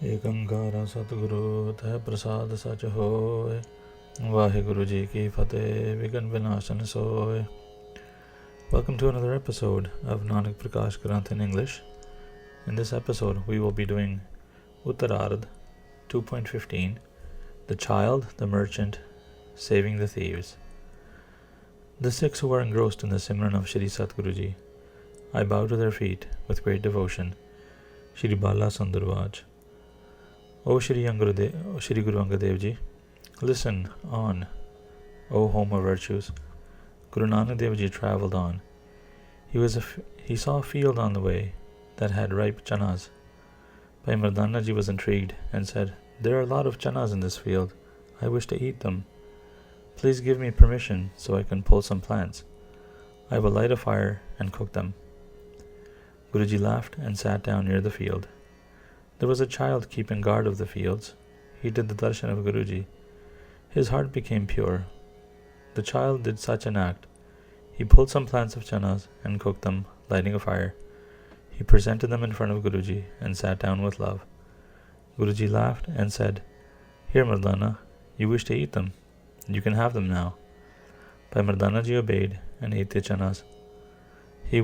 ਏਕੰਕਾਰ ਸਤਿਗੁਰੂ ਤਹਿ ਪ੍ਰਸਾਦ ਸਚ ਹੋਇ। Waheguru ji ki fateh, vigan vinashan soy. Welcome to another episode of Nanak Prakash Granth in English. In this episode, we will be doing Utaraardh 2.15, The Child, the Merchant, Saving the Thieves. The Sikhs who are engrossed in the Simran of Shri Satguru ji, I bow to their feet with great devotion. Shri Bala Sundarvaj. O Shri Guru Angad Dev ji, listen on, O home of virtues. Guru Nanak Dev ji travelled on. He saw a field on the way that had ripe chanas. Bhai Mardana ji was intrigued and said, "There are a lot of chanas in this field. I wish to eat them. Please give me permission so I can pull some plants. I will light a fire and cook them." Guruji laughed and sat down near the field. There was a child keeping guard of the fields. He did the darshan of Guruji. His heart became pure. The child did such an act. He pulled some plants of chanas and cooked them, lighting a fire. He presented them in front of Guruji and sat down with love. Guruji laughed and said, "Here, Mardana, you wish to eat them. You can have them now." Bhai Mardana ji obeyed and ate the chanas. He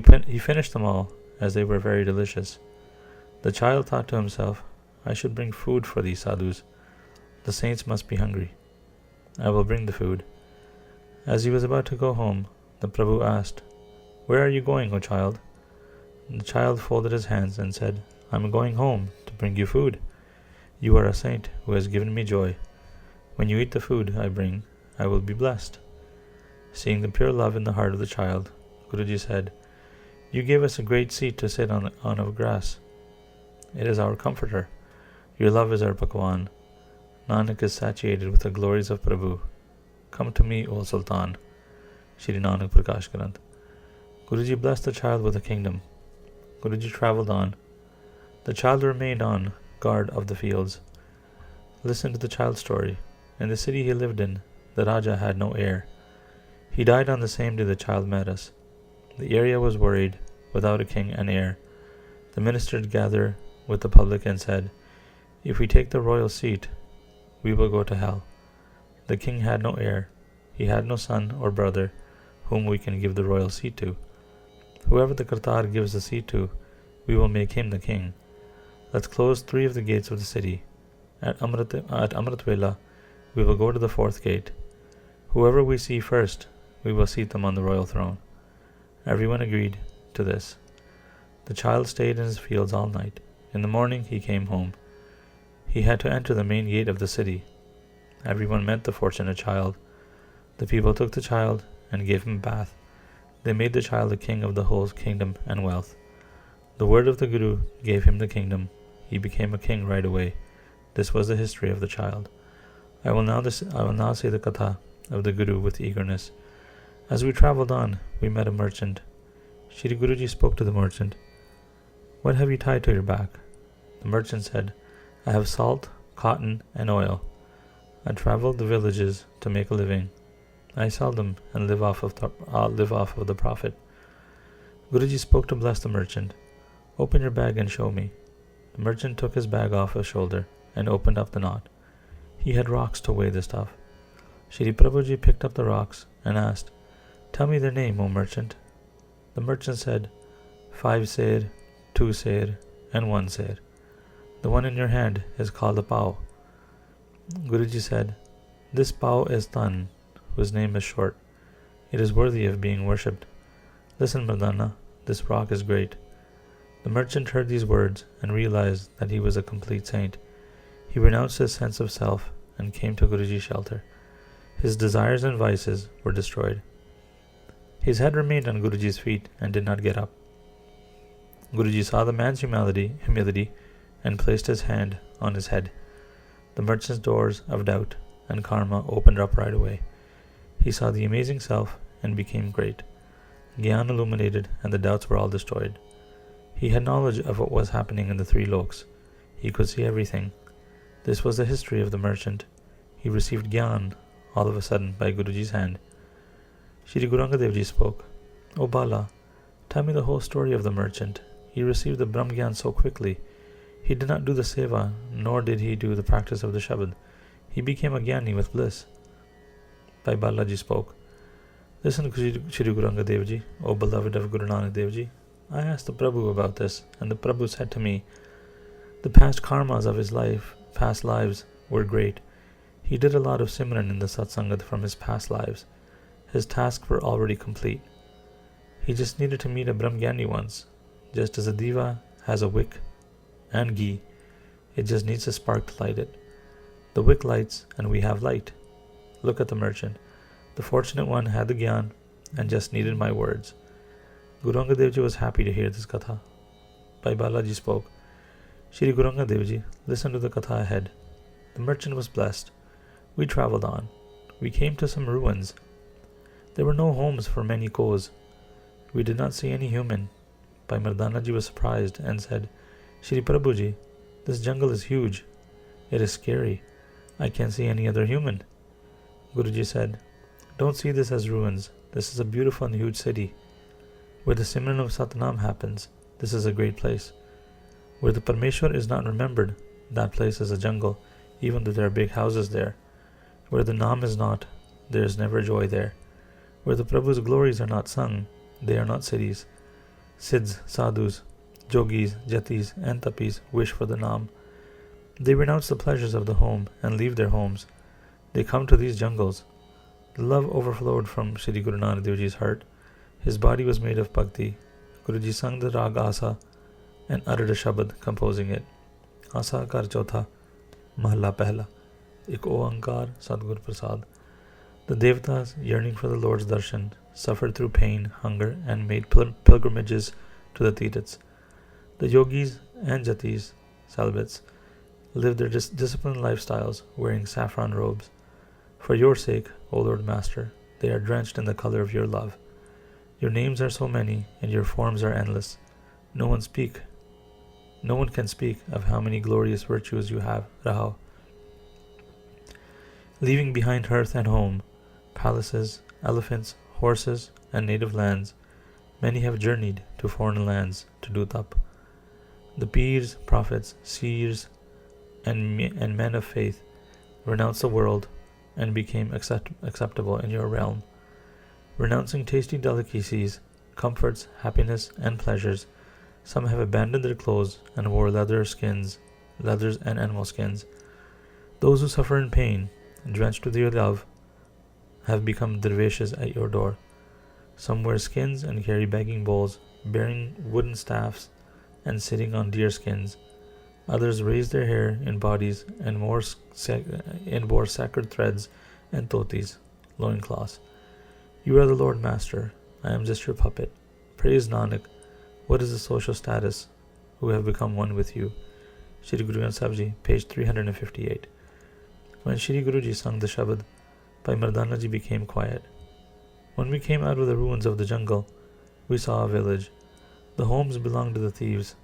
finished them all, as they were very delicious. The child thought to himself, "I should bring food for these sadhus. The saints must be hungry. I will bring the food." As he was about to go home, the Prabhu asked, "Where are you going, O child?" The child folded his hands and said, "I am going home to bring you food. You are a saint who has given me joy. When you eat the food I bring, I will be blessed." Seeing the pure love in the heart of the child, Guruji said, "You gave us a great seat to sit on of grass. It is our comforter. Your love is our Bhagwan. Nanak is satiated with the glories of Prabhu. Come to me, O Sultan." Shri Nanak Prakash Granth. Guruji blessed the child with a kingdom. Guruji travelled on. The child remained on guard of the fields. Listen to the child's story. In the city he lived in, the Raja had no heir. He died on the same day the child met us. The area was worried, without a king and heir. The ministers gathered with the public and said, "If we take the royal seat, we will go to hell." The king had no heir. He had no son or brother whom we can give the royal seat to. Whoever the Kartar gives the seat to, we will make him the king. Let's close 3 of the gates of the city. At Amrit Vela, we will go to the 4th gate. Whoever we see first, we will seat them on the royal throne. Everyone agreed to this. The child stayed in his fields all night. In the morning he came home. He had to enter the main gate of the city. Everyone met the fortunate child. The people took the child and gave him a bath. They made the child the king of the whole kingdom and wealth. The word of the Guru gave him the kingdom. He became a king right away. This was the history of the child. I will now say the katha of the Guru with eagerness. As we travelled on, we met a merchant. Shri Guruji spoke to the merchant. "What have you tied to your back?" The merchant said, "I have salt, cotton, and oil. I travelled the villages to make a living. I sell them and live off of the profit." Guruji spoke to bless the merchant. "Open your bag and show me." The merchant took his bag off his shoulder and opened up the knot. He had rocks to weigh the stuff. Shri Prabhuji picked up the rocks and asked, "Tell me their name, O merchant." The merchant said, 5 ser, 2 ser, and 1 ser. The one in your hand is called a pao. Guruji said, "This pao is Tan, whose name is short. It is worthy of being worshipped. Listen, Mardana, this rock is great." The merchant heard these words and realized that he was a complete saint. He renounced his sense of self and came to Guruji's shelter. His desires and vices were destroyed. His head remained on Guruji's feet and did not get up. Guruji saw the man's humility and placed his hand on his head. The merchant's doors of doubt and karma opened up right away. He saw the amazing self and became great. Gyan illuminated and the doubts were all destroyed. He had knowledge of what was happening in the 3 loks. He could see everything. This was the history of the merchant. He received Gyan all of a sudden by Guruji's hand. Shri Guru Angad Dev Ji spoke, "O Bala, tell me the whole story of the merchant. He received the Brahm Gyan so quickly. He did not do the Seva, nor did he do the practice of the Shabad. He became a Gyani with bliss. Bhai Balaji spoke. Listen, Shri Guru Angad Dev Ji, O beloved of Guru Nanak Dev Ji. I asked the Prabhu about this, and the Prabhu said to me, the past karmas of his past lives, were great. He did a lot of Simran in the Satsangat from his past lives. His tasks were already complete. He just needed to meet a Brahmgyani once. Just as a diva has a wick and ghee, it just needs a spark to light it. The wick lights and we have light. Look at the merchant. The fortunate one had the gyan and just needed my words. Guru Angad Dev Ji was happy to hear this katha. Bhai Balaji spoke. Shri Guru Angad Dev Ji, listen to the katha ahead. The merchant was blessed. We travelled on. We came to some ruins. There were no homes for many cows. We did not see any human. Bhai Mardana Ji was surprised and said, Shri Prabhuji, this jungle is huge. It is scary. I can't see any other human. Guruji said, don't see this as ruins. This is a beautiful and huge city. Where the Simran of Satnam happens, this is a great place. Where the Parmeshwar is not remembered, that place is a jungle, even though there are big houses there. Where the Naam is not, there is never joy there. Where the Prabhu's glories are not sung, they are not cities. Siddhs, sadhus, jogis, jatis, and tapis wish for the Naam. They renounce the pleasures of the home and leave their homes. They come to these jungles. The love overflowed from Shri Guru Nanak Dev Ji's heart. His body was made of bhakti. Guruji sung the rag Asa and uttered a Shabad, composing it. Asa kar chautha, mahla pehla, ik oankar Sadgur Prasad. The Devatas, yearning for the Lord's darshan, suffered through pain, hunger, and made pilgrimages to the Tirthas. The yogis and jatis, celibates, lived their disciplined lifestyles, wearing saffron robes. For your sake, O Lord Master, they are drenched in the color of your love. Your names are so many, and your forms are endless. No one can speak of how many glorious virtues you have, Rahao. Leaving behind hearth and home, palaces, elephants, horses, and native lands, many have journeyed to foreign lands to do tap. The peers, prophets, seers, and men of faith renounced the world and became acceptable in your realm. Renouncing tasty delicacies, comforts, happiness, and pleasures, some have abandoned their clothes and wore leathers and animal skins. Those who suffer in pain, drenched with your love, have become dervishes at your door. Some wear skins and carry begging bowls, bearing wooden staffs and sitting on deer skins. Others raise their hair in bodies and wore sacred threads and dhotis, loincloths. You are the Lord Master. I am just your puppet. Praise Nanak. What is the social status who have become one with you? Shri Guru Granth Sahib Ji, page 358. When Shri Guruji sung the Shabad, Bhai Mardana Ji became quiet. When we came out of the ruins of the jungle, we saw a village. The homes belonged to the thieves.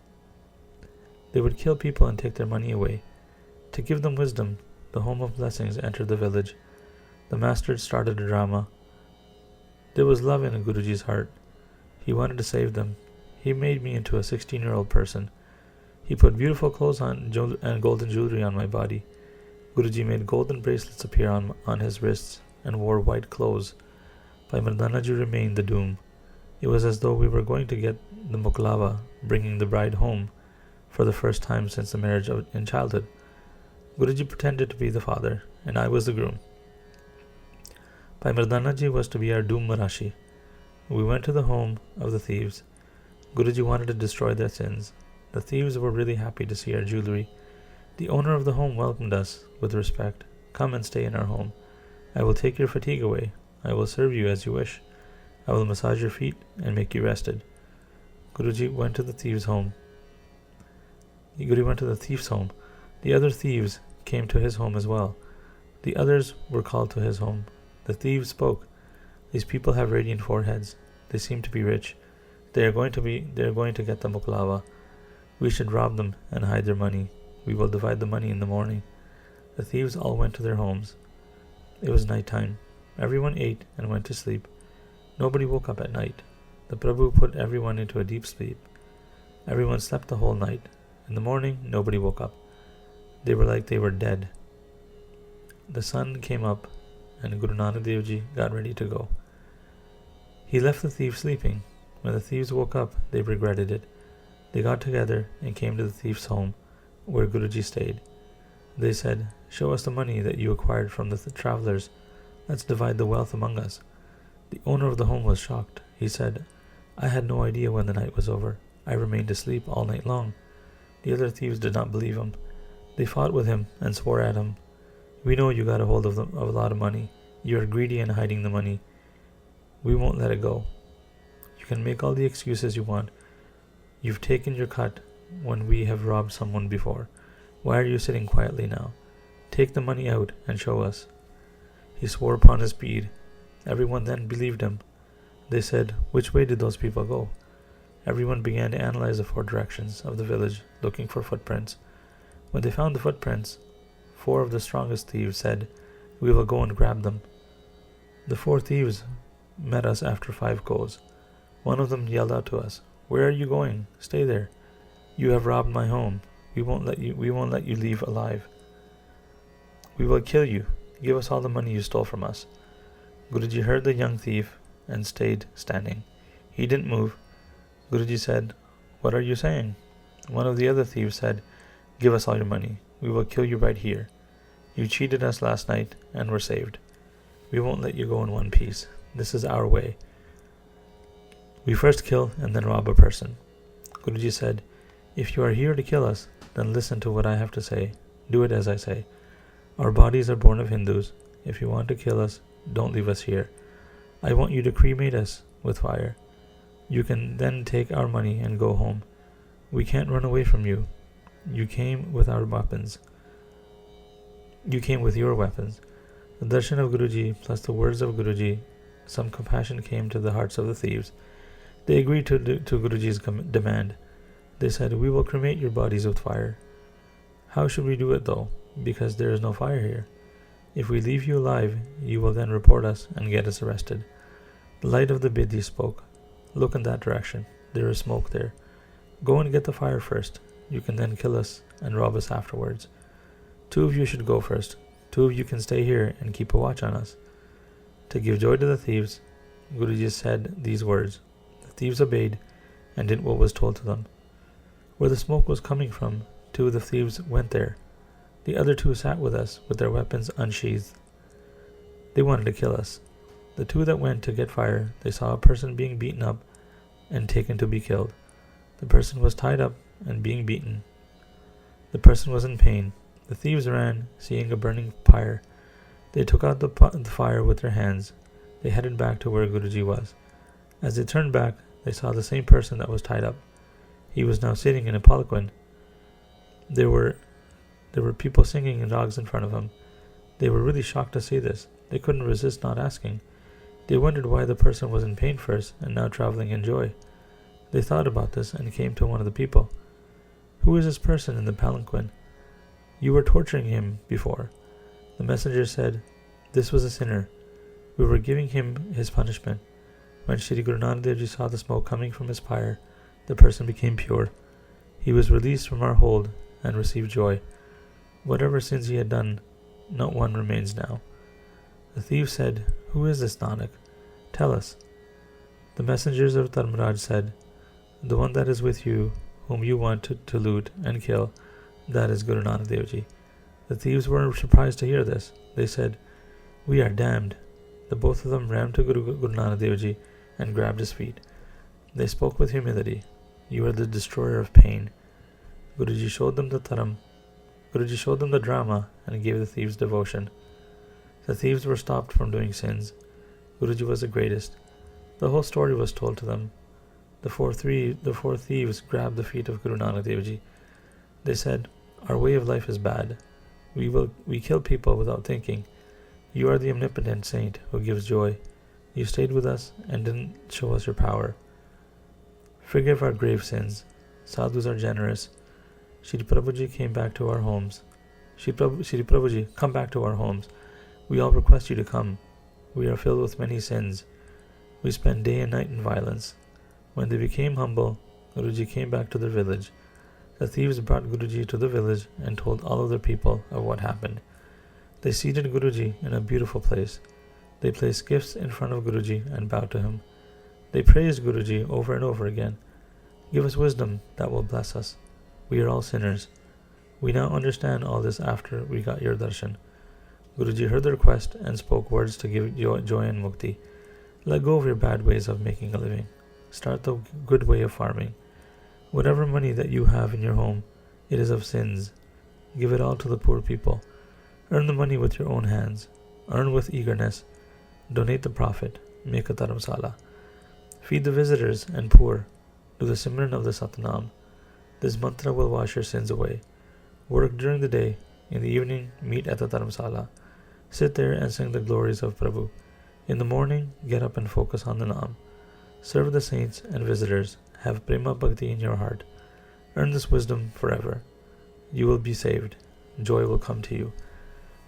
They would kill people and take their money away. To give them wisdom, the home of blessings entered the village. The master started a drama. There was love in Guruji's heart. He wanted to save them. He made me into a 16-year-old person. He put beautiful clothes on and golden jewelry on my body. Guruji made golden bracelets appear on his wrists and wore white clothes. Bhai Mardana Ji remained the doom. It was as though we were going to get the muklava, bringing the bride home for the first time since the marriage in childhood. Guruji pretended to be the father, and I was the groom. Bhai Mardana Ji was to be our doom marashi. We went to the home of the thieves. Guruji wanted to destroy their sins. The thieves were really happy to see our jewelry. The owner of the home welcomed us with respect. Come and stay in our home. I will take your fatigue away. I will serve you as you wish. I will massage your feet and make you rested. Guruji went to the thieves' home. Guruji went to the thief's home. The other thieves came to his home as well. The others were called to his home. The thieves spoke. These people have radiant foreheads. They seem to be rich. They are going to get the muklava. We should rob them and hide their money. We will divide the money in the morning. The thieves all went to their homes. It was night time. Everyone ate and went to sleep. Nobody woke up at night. The Prabhu put everyone into a deep sleep. Everyone slept the whole night. In the morning, nobody woke up. They were like they were dead. The sun came up, and Guru Nanak Dev Ji got ready to go. He left the thieves sleeping. When the thieves woke up, they regretted it. They got together and came to the thief's home, where Guruji stayed. They said, "Show us the money that you acquired from the travelers. Let's divide the wealth among us." The owner of the home was shocked. He said, "I had no idea when the night was over. I remained asleep all night long." The other thieves did not believe him. They fought with him and swore at him, "We know you got a hold of a lot of money. You are greedy and hiding the money. We won't let it go. You can make all the excuses you want. You've taken your cut when we have robbed someone before. Why are you sitting quietly now? Take the money out and show us." He swore upon his bead. Everyone then believed him. They said, "Which way did those people go?" Everyone began to analyze the 4 directions of the village, looking for footprints. When they found the footprints, 4 of the strongest thieves said, "We will go and grab them." The 4 thieves met us after 5 goes. One of them yelled out to us, "Where are you going? Stay there. You have robbed my home. We won't let you leave alive. We will kill you. Give us all the money you stole from us." Guruji heard the young thief and stayed standing. He didn't move. Guruji said, "What are you saying?" One of the other thieves said, "Give us all your money. We will kill you right here. You cheated us last night and were saved. We won't let you go in one piece. This is our way. We first kill and then rob a person." Guruji said, "If you are here to kill us, then listen to what I have to say. Do it as I say. Our bodies are born of Hindus. If you want to kill us, don't leave us here. I want you to cremate us with fire. You can then take our money and go home. We can't run away from you. You came with our weapons. You came with your weapons." The darshan of Guruji plus the words of Guruji, some compassion came to the hearts of the thieves. They agreed to Guruji's demand. They said, "We will cremate your bodies with fire." "How should we do it though? Because there is no fire here. If we leave you alive, you will then report us and get us arrested." The light of the Bidhi spoke. "Look in that direction. There is smoke there. Go and get the fire first. You can then kill us and rob us afterwards. 2 of you should go first. 2 of you can stay here and keep a watch on us." To give joy to the thieves, Guruji said these words. The thieves obeyed and did what was told to them. Where the smoke was coming from, 2 of the thieves went there. The other 2 sat with us with their weapons unsheathed. They wanted to kill us. The 2 that went to get fire, they saw a person being beaten up and taken to be killed. The person was tied up and being beaten. The person was in pain. The thieves ran, seeing a burning pyre. They took out the fire with their hands. They headed back to where Guruji was. As they turned back, they saw the same person that was tied up. He was now sitting in a palanquin. There were people singing and dogs in front of him. They were really shocked to see this. They couldn't resist not asking. They wondered why the person was in pain first and now traveling in joy. They thought about this and came to one of the people. "Who is this person in the palanquin? You were torturing him before." The messenger said, "This was a sinner. We were giving him his punishment. When Shri Guru Nanak Dev Ji saw the smoke coming from his pyre, the person became pure. He was released from our hold and received joy. Whatever sins he had done, not one remains now." The thief said, "Who is this Nanak? Tell us." The messengers of Dharmaraj said, "The one that is with you, whom you want to loot and kill, that is Guru Nanak Dev Ji." The thieves were surprised to hear this. They said, "We are damned." The both of them ran to Guru Nanak Dev Ji and grabbed his feet. They spoke with humility. "You are the destroyer of pain." Guruji showed them the dharam. Guruji showed them the drama and gave the thieves devotion. The thieves were stopped from doing sins. Guruji was the greatest. The whole story was told to them. The four thieves grabbed the feet of Guru Nanak Dev Ji. They said, "Our way of life is bad. We kill people without thinking. You are the omnipotent saint who gives joy. You stayed with us and didn't show us your power. Forgive our grave sins. Sadhus are generous. Shri Prabhuji came back to our homes. Shri Prabhuji, come back to our homes. We all request you to come. We are filled with many sins. We spend day and night in violence." When they became humble, Guruji came back to their village. The thieves brought Guruji to the village and told all of the people of what happened. They seated Guruji in a beautiful place. They placed gifts in front of Guruji and bowed to him. They praised Guruji over and over again. Give us wisdom that will bless us. We are all sinners. We now understand all this after we got your darshan. Guruji heard the request and spoke words to give joy and mukti. Let go of your bad ways of making a living. Start the good way of farming. Whatever money that you have in your home, it is of sins. Give it all to the poor people. Earn the money with your own hands. Earn with eagerness. Donate the profit. Make a dharamsala. Feed the visitors and poor. Do the Simran of the Satnam. This mantra will wash your sins away. Work during the day. In the evening, meet at the dharamsala. Sit there and sing the glories of Prabhu. In the morning, get up and focus on the Naam. Serve the saints and visitors. Have prema bhakti in your heart. Earn this wisdom forever. You will be saved. Joy will come to you.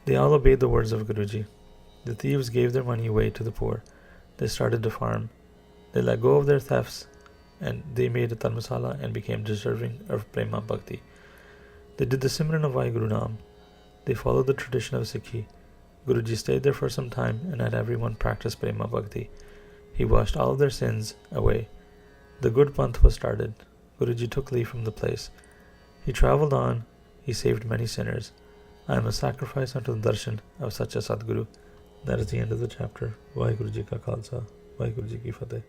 They all obeyed the words of Guruji. The thieves gave their money away to the poor. They started to farm. They let go of their thefts, and they made a dharmasala and became deserving of prema bhakti. They did the Simran of Waheguru Naam. They followed the tradition of Sikhi. Guruji stayed there for some time and had everyone practice prema bhakti. He washed all of their sins away. The good panth was started. Guruji took leave from the place. He travelled on. He saved many sinners. I am a sacrifice unto the darshan of such a Sadguru. That is the end of the chapter. Waheguru Ji Ka Khalsa. Waheguru Ji Ki Fateh.